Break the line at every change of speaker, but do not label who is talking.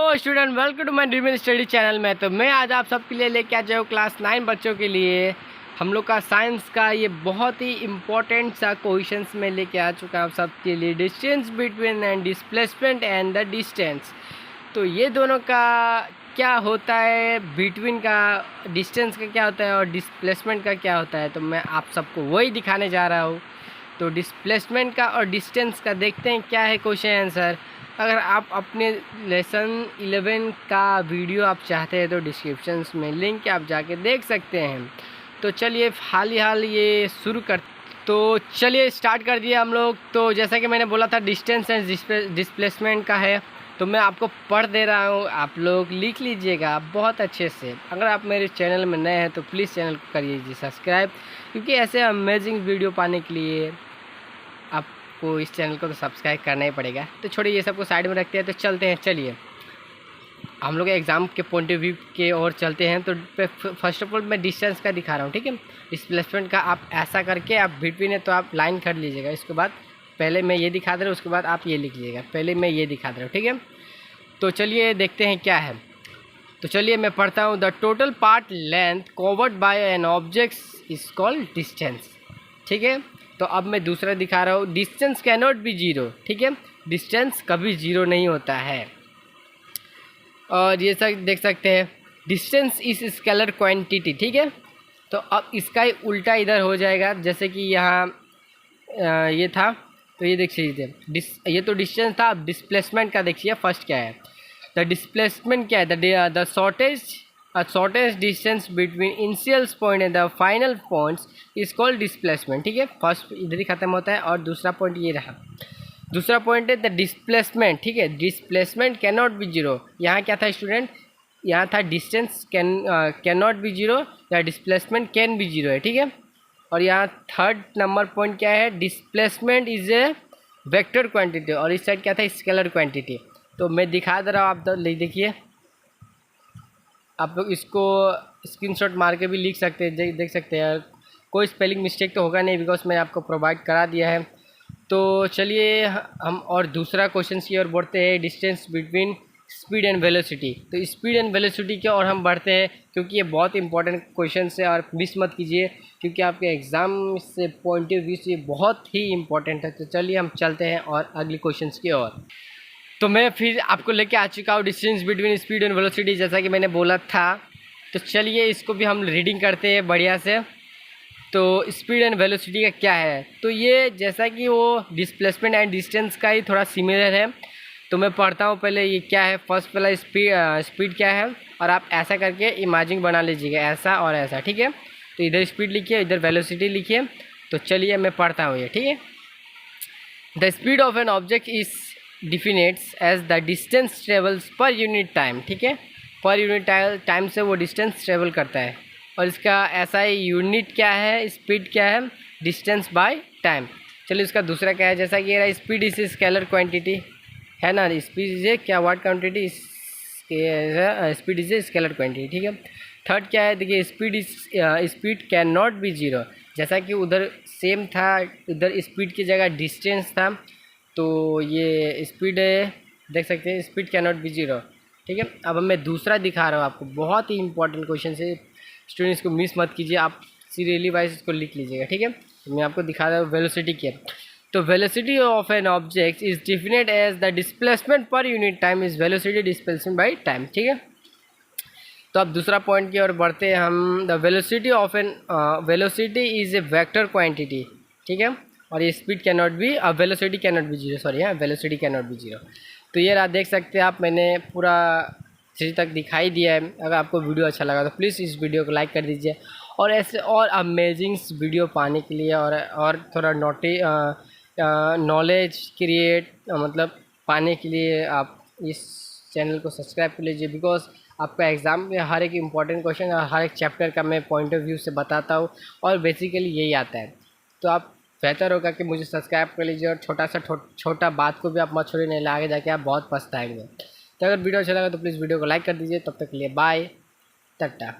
Student, welcome to my dream study channel में। तो मैं आज आप सबके लिए लेके आ जाऊँ क्लास 9 बच्चों के लिए हम लोग का साइंस का ये बहुत ही इम्पोर्टेंट सा क्वेश्चंस में लेके आ चुका हूँ सबके लिए। Distance between and displacement and the distance, तो ये दोनों का क्या होता है, बिटवीन का डिस्टेंस का क्या होता है और डिस्प्लेसमेंट का क्या होता है, तो मैं आप सबको वही दिखाने जा रहा हूँ। तो डिस्प्लेसमेंट का और डिस्टेंस का देखते हैं क्या है क्वेश्चन आंसर। अगर आप अपने लेसन 11 का वीडियो आप चाहते हैं तो डिस्क्रिप्शन में लिंक आप जाके देख सकते हैं। तो चलिए हाल ये शुरू कर, तो चलिए स्टार्ट कर दिए हम लोग। तो जैसा कि मैंने बोला था डिस्टेंस एंड डिस्प्लेसमेंट का है, तो मैं आपको पढ़ दे रहा हूँ, आप लोग लिख लीजिएगा बहुत अच्छे से। अगर आप मेरे चैनल में नए हैं तो प्लीज़ चैनल को करिए सब्सक्राइब, क्योंकि ऐसे अमेजिंग वीडियो पाने के लिए आपको इस चैनल को तो सब्सक्राइब करना ही पड़ेगा। तो छोड़िए ये सबको साइड में रखते हैं, तो चलते हैं। चलिए हम लोग एग्ज़ाम के पॉइंट ऑफ व्यू के ओर चलते हैं। तो फर्स्ट ऑफ ऑल मैं डिस्टेंस का दिखा रहा हूँ, ठीक है। डिस्प्लेसमेंट का आप ऐसा करके आप बिटवीन है तो आप लाइन कर लीजिएगा। इसके बाद पहले मैं ये दिखा दे रहा हूँ, उसके बाद आप ये लिख लीजिएगा। पहले मैं ये दिखा दे रहा हूँ, ठीक है। तो चलिए देखते हैं क्या है। तो चलिए मैं पढ़ता हूँ। The total part length covered by N object is called distance, ठीक है। तो अब मैं दूसरा दिखा रहा हूँ। Distance can not be zero, ठीक है। डिस्टेंस कभी जीरो नहीं होता है। और ये सब देख सकते हैं, डिस्टेंस इज स्केलर क्वांटिटी, ठीक है। तो अब इसका ही उल्टा इधर हो जाएगा, जैसे कि यहाँ ये था, तो ये देख लीजिए ये तो डिस्टेंस था। अब डिस्प्लेसमेंट का देखिए फर्स्ट क्या है। द डिस्प्लेसमेंट क्या है, the shortest distance between initial point and the final points is called displacement, ठीक है। फर्स्ट इधर ही खत्म होता है और दूसरा पॉइंट ये रहा। दूसरा पॉइंट है द डिस्प्लेसमेंट, ठीक है। Displacement can not be zero. यहाँ क्या था स्टूडेंट, यहाँ था distance can not be zero या डिस्प्लेसमेंट कैन बी जीरो है, ठीक है। और यहाँ थर्ड नंबर पॉइंट क्या है, displacement is a vector quantity, और इस साइड क्या था, स्केलर क्वांटिटी। तो मैं दिखा दे रहा हूँ, आप तो देखिए, आप लोग इसको स्क्रीनशॉट मार के भी लिख सकते हैं, देख सकते हैं। कोई स्पेलिंग मिस्टेक तो होगा नहीं, बिकॉज मैंने आपको प्रोवाइड करा दिया है। तो चलिए हम और दूसरा क्वेश्चन की ओर बढ़ते हैं। Distance between speed and velocity. तो स्पीड एंड वेलोसिटी की ओर हम बढ़ते हैं, क्योंकि ये बहुत इंपॉर्टेंट क्वेश्चन है और मिस मत कीजिए, क्योंकि आपके एग्ज़ाम से पॉइंट ऑफ व्यू से बहुत ही इंपॉर्टेंट है। तो चलिए हम चलते हैं और अगले क्वेश्चन की ओर। तो मैं फिर आपको लेके आ चुका हूँ distance between speed and velocity, जैसा कि मैंने बोला था। तो चलिए इसको भी हम रीडिंग करते हैं बढ़िया से। तो स्पीड एंड वेलोसिटी का क्या है, तो ये जैसा कि वो डिस्प्लेसमेंट एंड डिस्टेंस का ही थोड़ा सिमिलर है। तो मैं पढ़ता हूँ पहले ये क्या है। फर्स्ट पहला स्पीड क्या है, और आप ऐसा करके इमेजिन बना लीजिएगा, ऐसा और ऐसा, ठीक है। तो इधर स्पीड लिखिए, इधर वेलोसिटी लिखिए। तो चलिए मैं पढ़ता हूँ ये, ठीक है। The speed of an object is defined as the distance travels per unit time, ठीक है। पर यूनिट टाइम से वो डिस्टेंस ट्रेवल करता है। और इसका ऐसा ही यूनिट क्या है, स्पीड क्या है, डिस्टेंस बाय टाइम। चलिए इसका दूसरा क्या है, जैसा कि ये स्पीड इज स्केलर क्वांटिटी है ना। स्पीड इज क्या word quantity, speed is scalar quantity, ठीक है। थर्ड क्या है, देखिए speed can not be zero. जैसा कि उधर सेम था, उधर स्पीड की जगह डिस्टेंस था, तो ये स्पीड देख सकते हैं, speed can not be zero, ठीक है। अब मैं दूसरा दिखा रहा हूँ आपको, बहुत ही इंपॉर्टेंट क्वेश्चन है, स्टूडेंट्स को मिस मत कीजिए, आप सीरियली वाइज इसको लिख लीजिएगा, ठीक है। तो मैं आपको दिखा रहा हूँ वेलोसिटी की। तो velocity of an object is defined as the displacement per unit time is velocity displacement by time, ठीक है। तो अब दूसरा पॉइंट की ओर बढ़ते हैं हम। The velocity of an velocity is a vector quantity, ठीक है। और ये speed can not be, velocity can not be zero, sorry हाँ, velocity can not be zero. तो ये रहा, देख सकते हैं आप, मैंने पूरा थ्री तक दिखाई दिया है। अगर आपको वीडियो अच्छा लगा तो प्लीज़ इस वीडियो को लाइक कर दीजिए, और ऐसे और अमेजिंग वीडियो पाने के लिए और थोड़ा नॉलेज क्रिएट मतलब पाने के लिए आप इस चैनल को सब्सक्राइब कर लीजिए, बिकॉज आपका एग्ज़ाम में हर एक इम्पॉर्टेंट क्वेश्चन और हर एक चैप्टर का मैं पॉइंट ऑफ व्यू से बताता हूँ, और बेसिकली यही आता है। तो आप बेहतर होगा कि मुझे सब्सक्राइब कर लीजिए, और छोटा बात को भी आप मत छोड़िए, नहीं आगे जाके आप बहुत पछताएंगे। तो अगर वीडियो अच्छा लगा तो प्लीज़ वीडियो को लाइक कर दीजिए। तब तक के लिए बाय, टाटा।